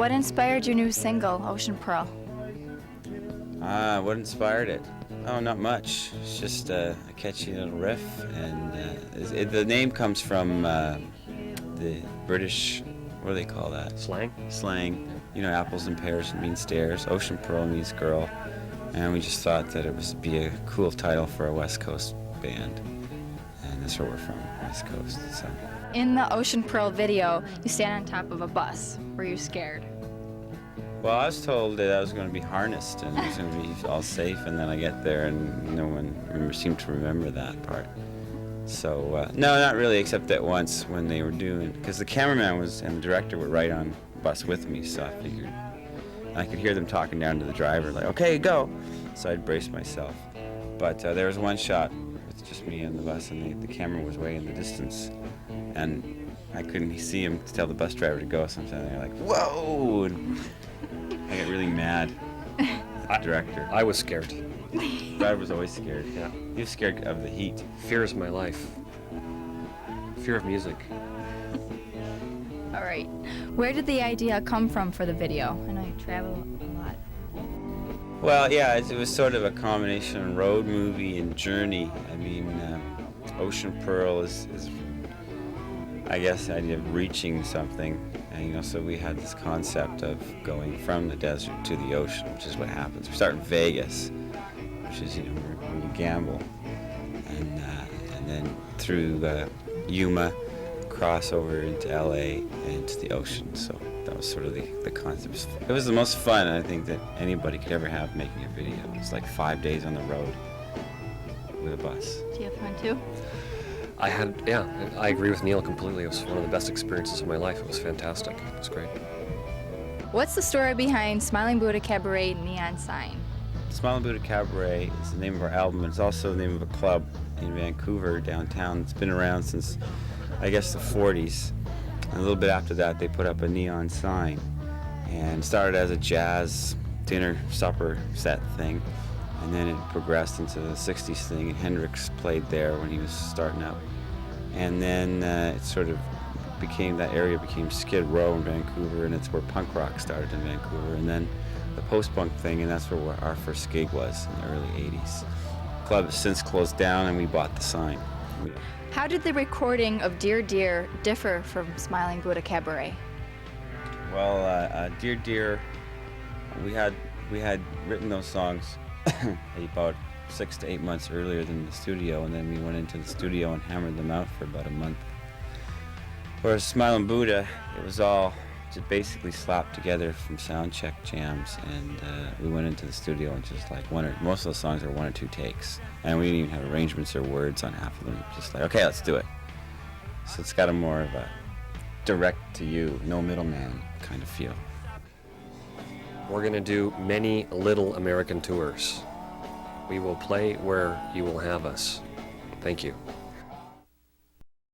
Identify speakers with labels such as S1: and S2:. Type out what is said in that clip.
S1: What inspired your new single, Ocean Pearl?
S2: What inspired it? Oh, not much. It's just a catchy little riff, and the name comes from the British, what do they call that?
S3: Slang?
S2: Slang. You know, apples and pears mean stairs. Ocean Pearl means girl, and we just thought that it would be a cool title for a West Coast band, and that's where we're from, West Coast. So.
S1: In the Ocean Pearl video, you stand on top of a bus. Were you scared?
S2: Well, I was told that I was going to be harnessed and it was going to be all safe, and then I get there and no one seemed to remember that part. So, no, not really, except that once when they were doing, because the cameraman and the director were right on the bus with me, so I figured, I could hear them talking down to the driver, like, okay, go. So I'd brace myself. But there was one shot with just me on the bus, and the camera was way in the distance, and I couldn't see him to tell the bus driver to go, so I'm standing there like, whoa! And I got really mad at the director.
S3: I was scared.
S2: Brad was always scared.
S3: Yeah.
S2: He was scared of the heat.
S3: Fear is my life. Fear of music.
S1: All right. Where did the idea come from for the video? I know you travel a lot.
S2: Well, yeah, it was sort of a combination of road movie and journey. I mean, Ocean Pearl is I guess, the idea of reaching something. And, so we had this concept of going from the desert to the ocean, which is what happens. We start in Vegas, which is, where you gamble. And then through Yuma, cross over into LA and to the ocean. So that was sort of the concept. It was the most fun, I think, that anybody could ever have making a video. It was like 5 days on the road with a bus.
S1: Do you have fun too?
S3: I agree with Neil completely. It was one of the best experiences of my life. It was fantastic. It was great.
S1: What's the story behind Smiling Buddha Cabaret neon sign?
S2: Smiling Buddha Cabaret is the name of our album. It's also the name of a club in Vancouver, downtown. It's been around since, I guess, the 40s. And a little bit after that, they put up a neon sign. And started as a jazz dinner, supper set thing. And then it progressed into the 60s thing, and Hendrix played there when he was starting out. And then it sort of that area became Skid Row in Vancouver, and it's where punk rock started in Vancouver. And then the post-punk thing, and that's where our first gig was in the early 80s. The club has since closed down, and we bought the sign.
S1: How did the recording of Dear Dear differ from Smiling Buddha Cabaret?
S2: Well, Dear Dear, we had written those songs about 6 to 8 months earlier than the studio, and then we went into the studio and hammered them out for about a month. Whereas Smiling Buddha, it was all just basically slapped together from sound check jams, and we went into the studio and just like most of the songs are 1 or 2 takes, and we didn't even have arrangements or words on half of them. Just like, okay, let's do it. So it's got a more of a direct to you, no middleman kind of feel.
S3: We're going to do many little American tours. We will play where you will have us. Thank you.